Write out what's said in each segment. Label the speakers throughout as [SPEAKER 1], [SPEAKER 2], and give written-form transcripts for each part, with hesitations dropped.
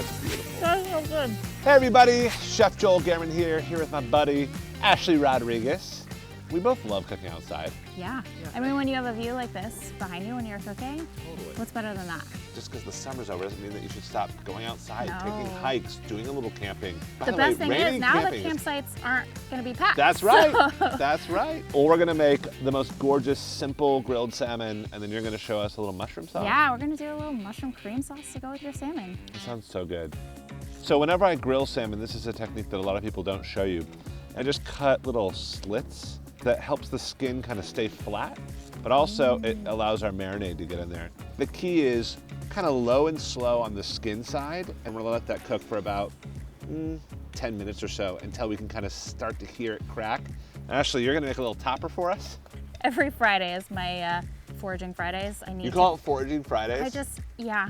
[SPEAKER 1] that's beautiful.
[SPEAKER 2] That's so good.
[SPEAKER 1] Hey everybody, Chef Joel Gamoran here with my buddy, Ashley Rodriguez. We both love cooking outside.
[SPEAKER 2] Yeah. I mean, when you have a view like this behind you when you're cooking,
[SPEAKER 1] Totally.
[SPEAKER 2] what's better than that?
[SPEAKER 1] Just because the summer's over doesn't mean that you should stop going outside,
[SPEAKER 2] No.
[SPEAKER 1] taking hikes, doing a little camping. By
[SPEAKER 2] The
[SPEAKER 1] way,
[SPEAKER 2] best thing is
[SPEAKER 1] raining
[SPEAKER 2] now the
[SPEAKER 1] camping is-
[SPEAKER 2] campsites aren't going to be packed.
[SPEAKER 1] That's right.
[SPEAKER 2] So-
[SPEAKER 1] That's right. Or we're gonna make the most gorgeous, simple grilled salmon, and then you're gonna show us a little mushroom sauce.
[SPEAKER 2] Yeah, we're going to do a little mushroom cream sauce to go with your salmon.
[SPEAKER 1] That sounds so good. So whenever I grill salmon, this is a technique that a lot of people don't show you. I just cut little slits that helps the skin kind of stay flat, but also it allows our marinade to get in there. The key is kind of low and slow on the skin side, and we're gonna let that cook for about 10 minutes or so until we can kind of start to hear it crack. And Ashley, you're gonna make a little topper for us?
[SPEAKER 2] Every Friday is my foraging Fridays.
[SPEAKER 1] You call it Foraging Fridays?
[SPEAKER 2] Yeah.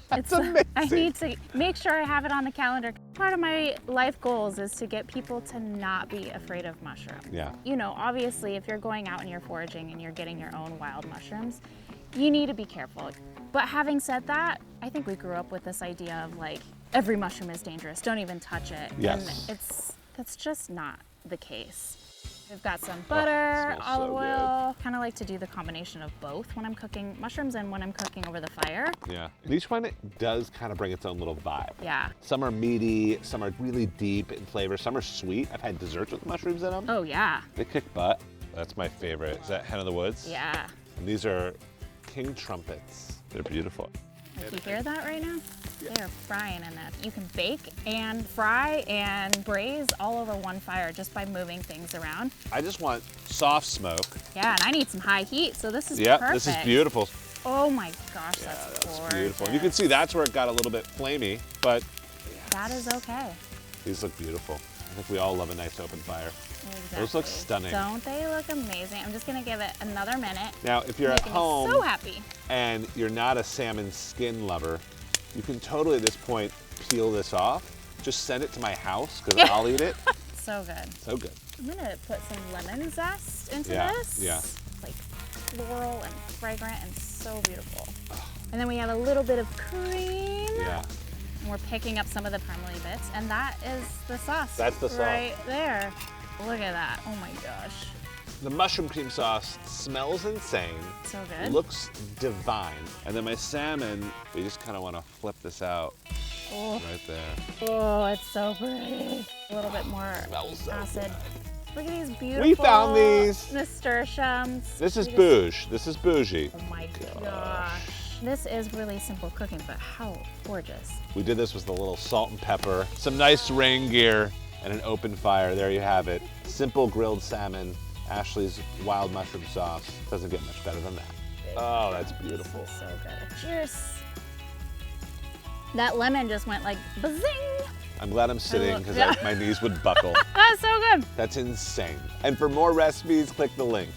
[SPEAKER 1] That's amazing.
[SPEAKER 2] I need to make sure I have it on the calendar. Part of my life goals is to get people to not be afraid of mushrooms.
[SPEAKER 1] Yeah.
[SPEAKER 2] You know, obviously, if you're going out and you're foraging and you're getting your own wild mushrooms, you need to be careful. But having said that, I think we grew up with this idea of like, every mushroom is dangerous, don't even touch it.
[SPEAKER 1] Yes.
[SPEAKER 2] And that's just not the case. We've got some butter,
[SPEAKER 1] smells
[SPEAKER 2] olive
[SPEAKER 1] so
[SPEAKER 2] oil. Kind of like to do the combination of both when I'm cooking mushrooms and when I'm cooking over the fire.
[SPEAKER 1] Yeah. And each one does kind of bring its own little vibe.
[SPEAKER 2] Yeah.
[SPEAKER 1] Some are meaty, some are really deep in flavor, some are sweet. I've had desserts with mushrooms in them.
[SPEAKER 2] Oh yeah.
[SPEAKER 1] They kick butt. That's my favorite. Is that Hen of the Woods?
[SPEAKER 2] Yeah.
[SPEAKER 1] And these are king trumpets. They're beautiful.
[SPEAKER 2] Like you hear that right now? They're frying in that. You can bake and fry and braise all over one fire just by moving things around.
[SPEAKER 1] I just want soft smoke.
[SPEAKER 2] Yeah, and I need some high heat, so this is
[SPEAKER 1] Yeah,
[SPEAKER 2] perfect.
[SPEAKER 1] this is beautiful.
[SPEAKER 2] Oh my gosh,
[SPEAKER 1] Yeah,
[SPEAKER 2] that's
[SPEAKER 1] that's
[SPEAKER 2] gorgeous.
[SPEAKER 1] beautiful. And you can see that's where it got a little bit flamey, but
[SPEAKER 2] That is okay.
[SPEAKER 1] these look beautiful. I think we all love a nice open fire.
[SPEAKER 2] Exactly.
[SPEAKER 1] Those look stunning.
[SPEAKER 2] Don't they look amazing? I'm just gonna give it another minute.
[SPEAKER 1] Now, if you're at
[SPEAKER 2] Making me
[SPEAKER 1] home
[SPEAKER 2] so happy.
[SPEAKER 1] and you're not a salmon skin lover, you can totally at this point peel this off. Just send it to my house because I'll eat it.
[SPEAKER 2] So good.
[SPEAKER 1] So good.
[SPEAKER 2] I'm gonna put some lemon zest into
[SPEAKER 1] Yeah,
[SPEAKER 2] this.
[SPEAKER 1] yeah.
[SPEAKER 2] It's like floral and fragrant and so beautiful. And then we have a little bit of cream.
[SPEAKER 1] Yeah.
[SPEAKER 2] And we're picking up some of the caramelly bits, and that is the sauce.
[SPEAKER 1] That's the sauce.
[SPEAKER 2] right there. Look at that. Oh my gosh.
[SPEAKER 1] The mushroom cream sauce smells insane.
[SPEAKER 2] So good.
[SPEAKER 1] Looks divine. And then my salmon, we just kind of want to flip this out
[SPEAKER 2] Oh,
[SPEAKER 1] right there.
[SPEAKER 2] oh, it's so pretty. A little bit more
[SPEAKER 1] Smells so
[SPEAKER 2] acid.
[SPEAKER 1] good.
[SPEAKER 2] Look at these beautiful
[SPEAKER 1] found these.
[SPEAKER 2] nasturtiums.
[SPEAKER 1] This is
[SPEAKER 2] We just-
[SPEAKER 1] bouge. This is bougie.
[SPEAKER 2] Oh my gosh. This is really simple cooking, but how gorgeous.
[SPEAKER 1] We did this with a little salt and pepper, some nice rain gear, and an open fire. There you have it. Simple grilled salmon, Ashley's wild mushroom sauce. Doesn't get much better than that. Oh, that's beautiful.
[SPEAKER 2] So good. Cheers. That lemon just went like bazing.
[SPEAKER 1] I'm glad I'm sitting because
[SPEAKER 2] yeah.
[SPEAKER 1] my knees would buckle.
[SPEAKER 2] That's so good.
[SPEAKER 1] That's insane. And for more recipes, click the link.